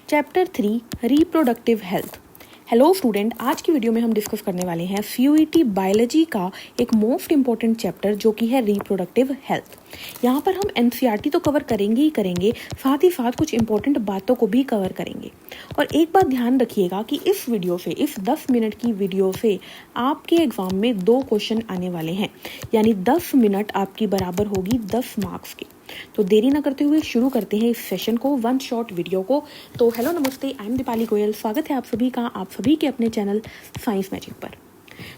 Chapter 3 reproductive health. Hello student, आज की video में हम डिस्कस करने वाले हैं सीयूईटी बायोलॉजी का एक मोस्ट इंपॉर्टेंट चैप्टर जो कि है रिप्रोडक्टिव हेल्थ। यहाँ पर हम एनसीईआरटी तो कवर करेंगे ही करेंगे, साथ ही साथ कुछ इंपॉर्टेंट बातों को भी कवर करेंगे। और एक बात ध्यान रखिएगा कि इस वीडियो से, इस 10 मिनट की वीडियो से आपके एग्जाम में 2 क्वेश्चन आने वाले हैं, यानी 10 मिनट आपकी बराबर होगी 10 मार्क्स की। तो देरी न करते हुए शुरू करते हैं इस सेशन को, वन शॉट वीडियो को। तो हेलो नमस्ते, आई एम दीपाली गोयल। स्वागत है आप सभी का, आप सभी के अपने चैनल साइंस मैजिक पर।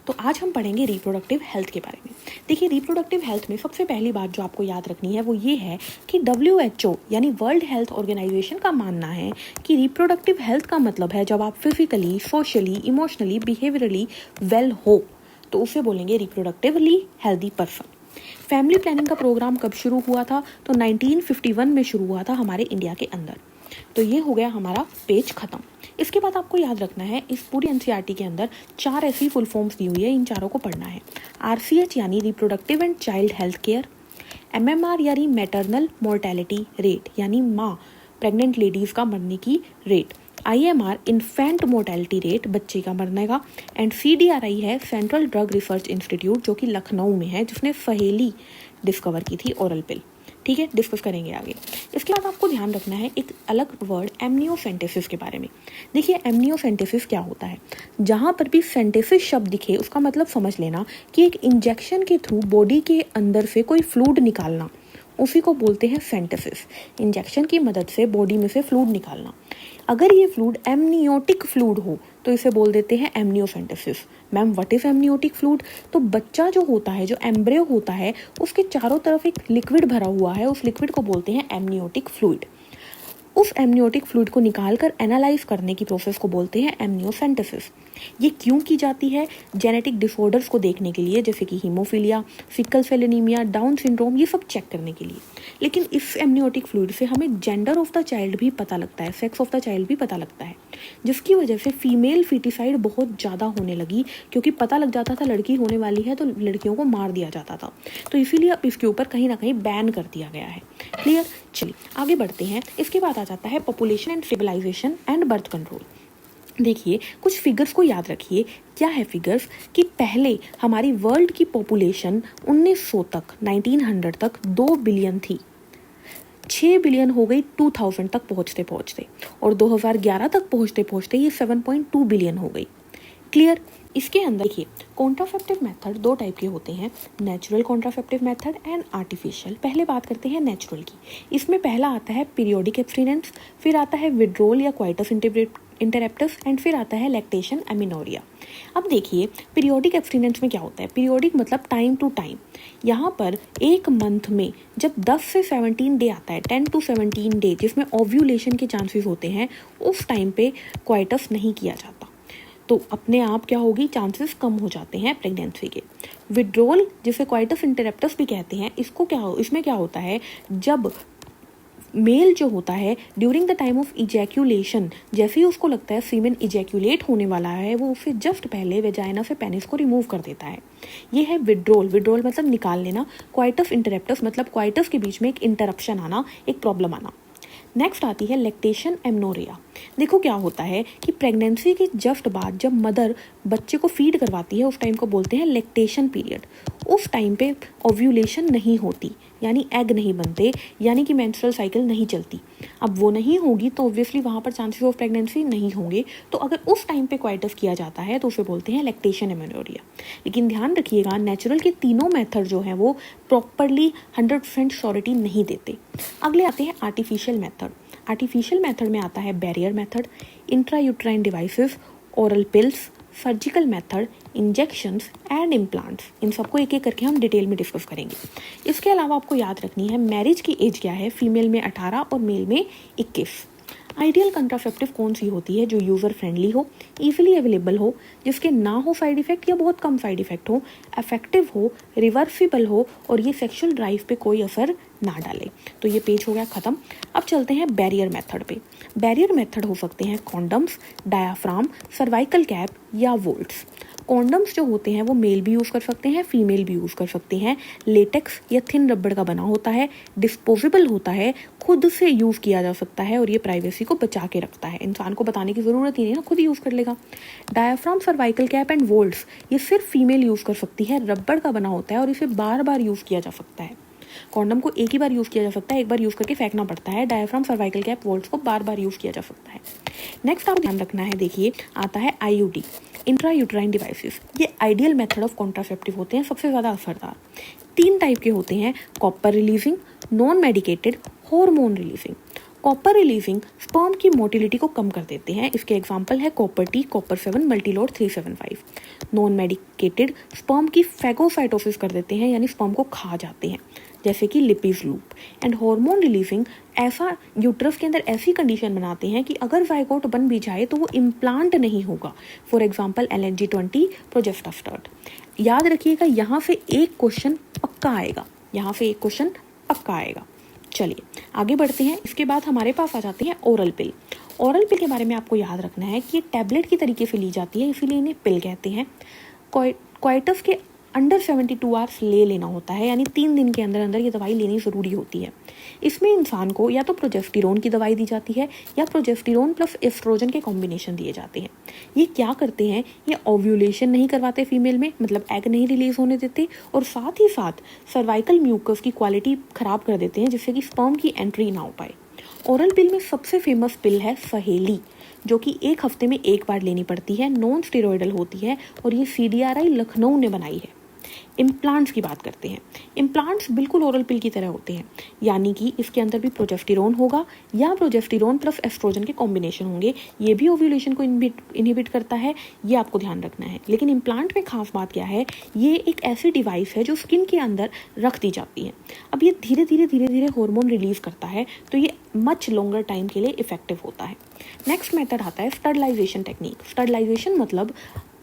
तो आज हम पढ़ेंगे रिप्रोडक्टिव हेल्थ के बारे में। देखिए, रिप्रोडक्टिव हेल्थ में सबसे पहली बात जो आपको याद रखनी है वो ये है कि WHO यानी वर्ल्ड हेल्थ ऑर्गेनाइजेशन का मानना है कि रिप्रोडक्टिव हेल्थ का मतलब है जब आप physically, socially, emotionally, behaviourally well हो तो उसे बोलेंगे reproductively healthy person. Family planning का प्रोग्राम कब शुरू हुआ था? तो 1951 में शुरू हुआ था हमारे इंडिया के अंदर। तो ये हो गया हमारा पेज खत्म। इसके बाद आपको याद रखना है, इस पूरी एनसीईआरटी के अंदर 4 ऐसी फुल फॉर्म्स दी हुई है, इन चारों को पढ़ना है। RCH यानी reproductive and child health care, MMR यानी मैटरनल मोर्टेलिटी रेट यानी माँ प्रेग्नेंट लेडीज का मरने की rate, IMR infant mortality rate बच्चे का मरने का, एंड CDRI है सेंट्रल ड्रग रिसर्च इंस्टीट्यूट जो कि लखनऊ में है, जिसने सहेली डिस्कवर की थी ओरल पिल। ठीक है, डिस्कस करेंगे आगे। इसके बाद आपको ध्यान रखना है एक अलग वर्ड एमनियोसेंटेसिस के बारे में। देखिए, एमनियोसेंटेसिस क्या होता है? जहाँ पर भी सेंटेसिस शब्द दिखे उसका मतलब समझ लेना कि एक इंजेक्शन के थ्रू बॉडी के अंदर से कोई फ्लूइड निकालना, उसी को बोलते हैं सेंटेसिस। इंजेक्शन की मदद से बॉडी में से फ्लूइड निकालना। अगर ये फ्लूइड एमनियोटिक फ्लूइड हो तो इसे बोल देते हैं amniocentesis. Ma'am, what is amniotic fluid? तो बच्चा जो होता है, जो एम्ब्रियो होता है, उसके चारों तरफ एक लिक्विड भरा हुआ है, उस लिक्विड को बोलते हैं एमनियोटिक फ्लूइड। उस एमनियोटिक फ्लूइड को निकालकर एनालाइज करने की प्रोसेस को बोलते हैं एमनियोसेंटेसिस। ये क्यों की जाती है? जेनेटिक डिसऑर्डर्स को देखने के लिए, जैसे कि haemophilia, sickle cell anaemia, down syndrome, ये सब चेक करने के लिए। लेकिन इस एमनियोटिक फ्लूइड से हमें जेंडर ऑफ द चाइल्ड भी पता लगता है, सेक्स ऑफ द चाइल्ड भी पता लगता है, जिसकी वजह से फीमेल फीटिसाइड बहुत ज़्यादा होने लगी, क्योंकि पता लग जाता था लड़की होने वाली है तो लड़कियों को मार दिया जाता था। तो इसीलिए अब इसके ऊपर कहीं ना कहीं बैन कर दिया गया है। क्लियर? चलिए आगे बढ़ते हैं। इसके बाद आ जाता है population and stabilisation and birth control. देखिए, कुछ फिगर्स को याद रखिए। क्या है फिगर्स? कि पहले हमारी वर्ल्ड की पॉपुलेशन 1900 तक, 1900 तक 2 बिलियन थी, 6 बिलियन हो गई 2000 तक पहुंचते पहुंचते, और 2011 तक पहुंचते पहुंचते ये 7.2 बिलियन हो गई। क्लियर? इसके अंदर देखिए, कॉन्ट्रासेप्टिव मेथड 2 टाइप के होते हैं, natural contraceptive method and artificial. पहले बात करते हैं नेचुरल की। इसमें पहला आता है पीरियोडिक एब्स्टिनेंस, फिर आता है विड्रोल या क्वाइटस इंटरप्टस, एंड फिर आता है लैक्टेशन एमिनोरिया। अब देखिए, पीरियोडिक एब्स्टिनेंस में क्या होता है? पीरियोडिक मतलब टाइम टू टाइम। यहाँ पर एक मंथ में जब 10 से 17 डे आता है, 10 to 17 डे, जिसमें ओव्यूलेशन के चांसेस होते हैं, उस टाइम पे क्वाइटस नहीं किया जाता, तो अपने आप क्या होगी, चांसेस कम हो जाते हैं प्रेगनेंसी के। विड्रोल, जिसे क्वाइटस इंटरप्टस भी कहते हैं, इसमें क्या होता है, जब मेल जो होता है during the time of ejaculation, जैसे ही उसको लगता है सीमेन इजैक्यूलेट होने वाला है, वो उससे जस्ट पहले वेजाइना से पेनिस को रिमूव कर देता है। ये है विड्रोल। विड्रोल मतलब निकाल लेना। क्वाइटस इंटरप्टस मतलब क्वाइटस के बीच में एक इंटरप्शन आना, एक प्रॉब्लम आना। नेक्स्ट आती है लैक्टेशन एमनोरिया। देखो क्या होता है कि प्रेगनेंसी के जस्ट बाद जब मदर बच्चे को फीड करवाती है, उस टाइम को बोलते हैं लैक्टेशन पीरियड। उस टाइम पे ओव्यूलेशन नहीं होती, यानी एग नहीं बनते, यानी कि मेंस्ट्रुअल साइकिल नहीं चलती। अब वो नहीं होगी तो ऑब्वियसली वहाँ पर चांसेस ऑफ प्रेगनेंसी नहीं होंगे। तो अगर उस टाइम पे क्वाइटस किया जाता है तो उसे बोलते हैं लैक्टेशन एमेनोरिया। लेकिन ध्यान रखिएगा, नेचुरल के तीनों मेथड जो हैं वो प्रॉपरली 100% श्योरिटी नहीं देते। अगले आते हैं आर्टिफिशियल मेथड। आर्टिफिशियल मेथड में आता है barrier method, intrauterine devices, oral pills, surgical method, injections and implants. इन सबको एक एक करके हम डिटेल में डिस्कस करेंगे। इसके अलावा आपको याद रखनी है मैरिज की एज क्या है। फीमेल में 18 और मेल में 21। आइडियल कंट्रासेप्टिव कौन सी होती है? जो यूज़र फ्रेंडली हो, इजीली अवेलेबल हो, जिसके ना हो साइड इफेक्ट या बहुत कम साइड इफेक्ट हो, इफेक्टिव हो, रिवर्सिबल हो, और ये सेक्सुअल ड्राइव पे कोई असर ना डाले। तो ये पेज हो गया ख़त्म। अब चलते हैं बैरियर मेथड पे। बैरियर मेथड हो सकते हैं कॉन्डम्स, डायाफ्राम, सर्वाइकल कैप या वोल्ट्स। कॉन्डम्स जो होते हैं वो मेल भी यूज़ कर सकते हैं, फीमेल भी यूज़ कर सकते हैं। लेटेक्स या थिन रबड़ का बना होता है, डिस्पोजेबल होता है, खुद से यूज़ किया जा सकता है और ये प्राइवेसी को बचा के रखता है, इंसान को बताने की ज़रूरत ही नहीं ना, खुद यूज़ कर लेगा। Diaphragm, cervical cap and volts, ये सिर्फ फीमेल यूज़ कर सकती है, रबड़ का बना होता है और इसे बार बार यूज़ किया जा सकता है। कॉन्डम को एक ही बार यूज़ किया जा सकता है, एक बार यूज़ करके फेंकना पड़ता है। डायाफ्राम, सर्वाइकल कैप, वोल्ट्स को बार बार यूज़ किया जा सकता है। नेक्स्ट आपको ध्यान रखना है, देखिए आता है IUD, इंट्रा यूट्राइन डिवाइसेस। ये आइडियल मेथड ऑफ कॉन्ट्रासेप्टिव होते हैं, सबसे ज़्यादा असरदार। 3 टाइप के होते हैं, copper releasing, non medicated, hormone releasing. Copper releasing sperm की मोटिलिटी को कम कर देते हैं, इसके एग्जाम्पल है copper T, copper 7, Multiload 375। Non medicated sperm की फैगोसाइटोसिस कर देते हैं, यानी स्पर्म को खा जाते हैं, जैसे कि Lippes loop. And hormone releasing ऐसा यूट्रस के अंदर ऐसी कंडीशन बनाते हैं कि अगर जाइगोट बन भी जाए तो वो इम्प्लांट नहीं होगा। For example LNG20, प्रोजेस्टास्टर्ट। याद रखिएगा, यहाँ से एक क्वेश्चन पक्का आएगा, यहाँ से एक क्वेश्चन पक्का आएगा। चलिए आगे बढ़ते हैं। इसके बाद हमारे पास आ जाते हैं ओरल पिल। ओरल पिल के बारे में आपको याद रखना है कि ये टैबलेट की तरीके से ली जाती है, इसीलिए इन्हें पिल कहते हैं। क्वाइटस के अंडर 72 आवर्स ले लेना होता है, यानी 3 दिन के अंदर अंदर ये दवाई लेनी ज़रूरी होती है। इसमें इंसान को या तो प्रोजेस्टेरोन की दवाई दी जाती है या प्रोजेस्टेरोन प्लस एस्ट्रोजन के कॉम्बिनेशन दिए जाते हैं। ये क्या करते हैं, ये ओव्यूलेशन नहीं करवाते फीमेल में, मतलब एग नहीं रिलीज होने देते, और साथ ही साथ सर्वाइकल म्यूकस की क्वालिटी ख़राब कर देते हैं, जिससे कि स्पर्म की एंट्री ना हो पाए। ओरल पिल में सबसे फेमस पिल है सहेली, जो कि 1 हफ्ते में 1 बार लेनी पड़ती है, नॉन स्टेरॉयडल होती है और ये CDRI लखनऊ ने बनाई है। इम्प्लांट्स की बात करते हैं। इम्प्लांट्स बिल्कुल ओरल पिल की तरह होते हैं, यानी कि इसके अंदर भी प्रोजेस्टेरोन होगा या प्रोजेस्टेरोन प्लस एस्ट्रोजन के कॉम्बिनेशन होंगे। ये भी ओव्यूलेशन को इनहिबिट करता है, ये आपको ध्यान रखना है। लेकिन इम्प्लांट में खास बात क्या है, ये एक ऐसी डिवाइस है जो स्किन के अंदर रख दी जाती है। अब ये धीरे धीरे हार्मोन रिलीज करता है, तो ये मच लॉन्गर टाइम के लिए इफेक्टिव होता है। नेक्स्ट मेथड आता है स्टरलाइजेशन टेक्निक। स्टरलाइजेशन मतलब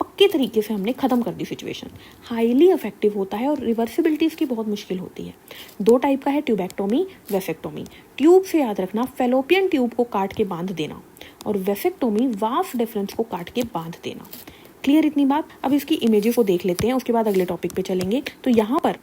पक्के तरीके से हमने ख़त्म कर दी सिचुएशन। हाईली इफेक्टिव होता है और रिवर्सिबिलिटी इसकी बहुत मुश्किल होती है। 2 टाइप का है, ट्यूबेक्टोमी, वेसेक्टोमी। ट्यूब से याद रखना, फैलोपियन ट्यूब को काट के बांध देना, और वेसेक्टोमी वास डिफरेंस को काट के बांध देना। क्लियर इतनी बात? अब इसकी इमेजेस को देख लेते हैं, उसके बाद अगले टॉपिक पे चलेंगे। तो यहाँ पर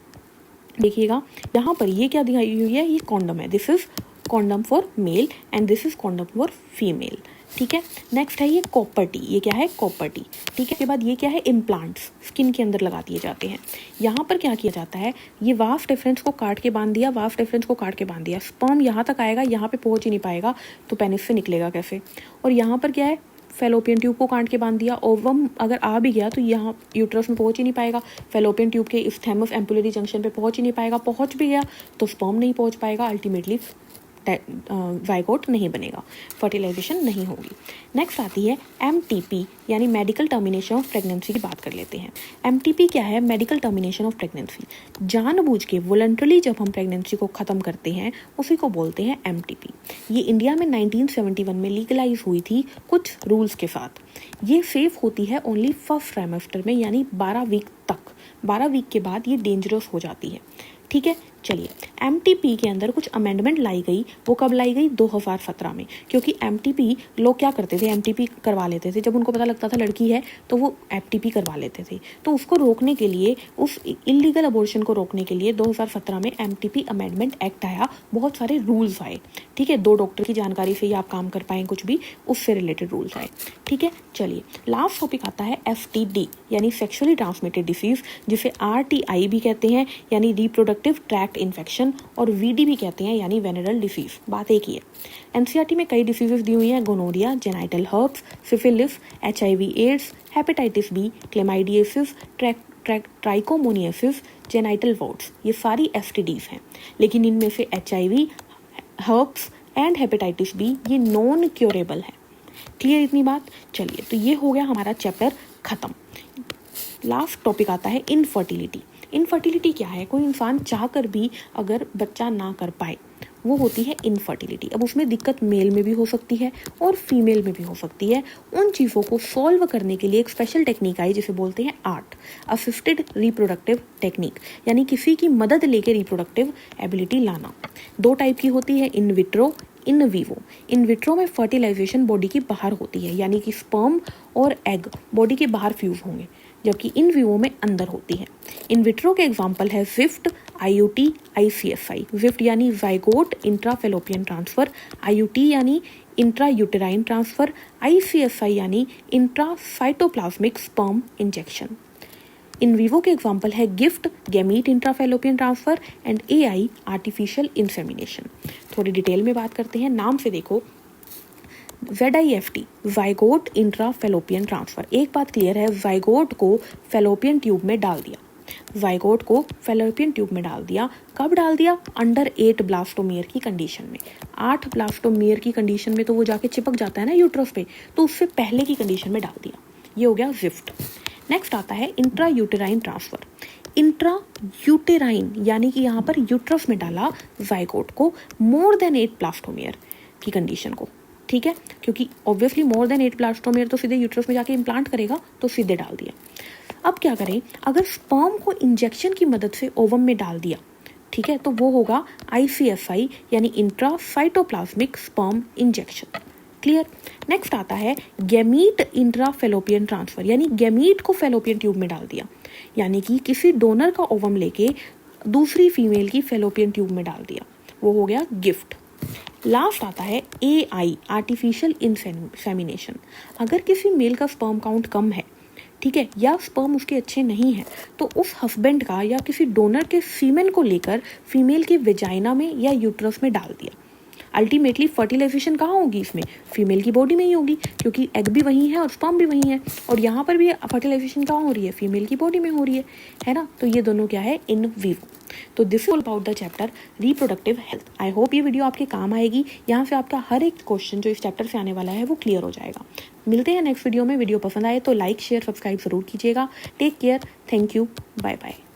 देखिएगा, यहाँ पर ये क्या दिखाई हुई है, ये कॉन्डम है। This is condom for male and this is condom for female. ठीक है। नेक्स्ट है ये कॉपर टी, ये क्या है, कॉपर टी। ठीक है। इसके बाद ये क्या है, इम्प्लांट्स, स्किन के अंदर लगा दिए जाते हैं। यहाँ पर क्या किया जाता है, ये वाफ डिफरेंस को काट के बांध दिया, वाफ डिफरेंस को काट के बांध दिया। स्पर्म यहाँ तक आएगा, यहाँ पे पहुँच ही नहीं पाएगा, तो पेनिस से निकलेगा कैसे। और यहाँ पर क्या है, फेलोपियन ट्यूब को काट के बांध दिया। ओवम अगर आ भी गया तो यहाँ यूट्रस में पहुंच ही नहीं पाएगा, फेलोपियन ट्यूब के इस थैमस एम्पुलरी जंक्शन पे पहुंच ही नहीं पाएगा। पहुंच भी गया तो स्पर्म नहीं पहुंच पाएगा, अल्टीमेटली जाइगोट नहीं बनेगा, फर्टिलाइजेशन नहीं होगी। नेक्स्ट आती है MTP, यानी मेडिकल टर्मिनेशन ऑफ प्रेगनेंसी की बात कर लेते हैं। MTP क्या है, मेडिकल टर्मिनेशन ऑफ प्रेगनेंसी। जानबूझ के वॉलंटरली जब हम प्रेगनेंसी को ख़त्म करते हैं, उसी को बोलते हैं MTP। ये इंडिया में 1971 में लीगलाइज हुई थी कुछ रूल्स के साथ। ये सेफ होती है ओनली फर्स्ट ट्राइमेस्टर में, यानी 12 वीक तक। 12 वीक के बाद ये डेंजरस हो जाती है। ठीक है। चलिए, MTP के अंदर कुछ अमेंडमेंट लाई गई। वो कब लाई गई, 2017 में। क्योंकि MTP लोग क्या करते थे, MTP करवा लेते थे, जब उनको पता लगता था लड़की है तो वो MTP करवा लेते थे। तो उसको रोकने के लिए, उस इलीगल अबॉर्शन को रोकने के लिए 2017 में MTP अमेंडमेंट एक्ट आया, बहुत सारे रूल्स आए। ठीक है। 2 डॉक्टर की जानकारी से ही आप काम कर पाएँ, कुछ भी उससे रिलेटेड रूल्स आए। ठीक है। चलिए, लास्ट टॉपिक आता है STD, यानी सेक्सुअली ट्रांसमिटेड डिसीज, जिसे RTI भी कहते हैं, यानी रिप्रोडक्टिव ट्रैक्ट इन्फेक्शन, और VD भी कहते हैं, यानी वेनेरल डिसीज। बात एक ही है। NCERT में कई डिसीजेस दी हुई हैं, gonorrhoea, genital herpes, syphilis, HIV AIDS, hepatitis B, chlamydiasis, trichomoniasis, genital warts, ये सारी STDs हैं। लेकिन इनमें से HIV, herpes and hepatitis B ये नॉन क्योरेबल है। क्लियर इतनी बात? चलिए, तो ये हो गया हमारा चैप्टर खत्म। लास्ट टॉपिक आता है इनफर्टिलिटी। इनफर्टिलिटी क्या है, कोई इंसान चाहकर भी अगर बच्चा ना कर पाए, वो होती है इनफर्टिलिटी। अब उसमें दिक्कत मेल में भी हो सकती है और फीमेल में भी हो सकती है। उन चीज़ों को सॉल्व करने के लिए एक स्पेशल टेक्निक आई, जिसे बोलते हैं ART, असिस्टेड रिप्रोडक्टिव टेक्निक, यानी किसी की मदद लेके रिप्रोडक्टिव एबिलिटी लाना। 2 टाइप की होती है, in vitro, in vivo. In vitro में फर्टिलाइजेशन बॉडी की बाहर होती है, यानी कि स्पर्म और एग बॉडी के बाहर फ्यूज होंगे। जबकि इन विवो में अंदर होती है। इन विट्रो के एग्जाम्पल है स्विफ्ट, IUT, ICSI। स्विफ्ट यानी जाइगोट इंट्राफेलोपियन ट्रांसफर, IUT यानी इंट्रा यूटेराइन ट्रांसफर, ICSI यानी intracytoplasmic sperm injection. In vivo के एग्जाम्पल है gift, gamete intrafallopian transfer and AI artificial insemination. थोड़ी डिटेल में बात करते हैं, नाम से देखो। ZIFT zygote intrafallopian transfer. एक बात क्लियर है, जाइगोट को फेलोपियन ट्यूब में डाल दिया। जाइगोट को फेलोपियन ट्यूब में डाल दिया। कब डाल दिया? अंडर 8 ब्लास्टोमियर की कंडीशन में। 8 ब्लास्टोमियर की कंडीशन में तो वो जाके चिपक जाता है ना यूट्रस पे, तो उससे पहले की कंडीशन में डाल दिया। ये हो गया जिफ्ट। नेक्स्ट आता है intra uterine transfer. Intra uterine यानी कि यहाँ पर यूट्रस में डाला जाइगोट को मोर देन 8 ब्लास्टोमियर की कंडीशन को, ठीक है, क्योंकि ऑब्वियसली मोर देन 8 ब्लास्टोमियर तो सीधे यूट्रस में जाके इम्प्लांट करेगा, तो सीधे डाल दिया। अब क्या करें, अगर स्पर्म को इंजेक्शन की मदद से ओवम में डाल दिया, ठीक है, तो वो होगा ICSI यानी intracytoplasmic sperm injection. Clear. Next आता है गैमीट इंट्राफेलोपियन ट्रांसफर, यानी गैमीट को फेलोपियन ट्यूब में डाल दिया, यानी कि किसी डोनर का ओवम लेके दूसरी फीमेल की फेलोपियन ट्यूब में डाल दिया, वो हो गया गिफ्ट। लास्ट आता है AI आर्टिफिशियल इंसेमिनेशन। अगर किसी मेल का स्पर्म काउंट कम है, ठीक है, या स्पर्म उसके अच्छे नहीं है, तो उस हस्बैंड का या किसी डोनर के सीमेन को लेकर फीमेल की वेजाइना में या यूट्रस में डाल दिया। अल्टीमेटली फर्टिलाइजेशन कहाँ होगी इसमें? फीमेल की बॉडी में ही होगी, क्योंकि एग भी वही है और स्पर्म भी वही है, और यहाँ पर भी फर्टिलाइजेशन कहाँ हो रही है? फीमेल की बॉडी में हो रही है ना। तो ये दोनों क्या है? In vivo. तो this is all about the chapter reproductive health. I hope ये वीडियो आपके काम आएगी। यहाँ से आपका हर एक क्वेश्चन जो इस चैप्टर से आने वाला है वो क्लियर हो जाएगा। मिलते हैं नेक्स्ट वीडियो में। वीडियो पसंद आए तो लाइक, शेयर, सब्सक्राइब जरूर कीजिएगा। Take care, thank you, bye bye.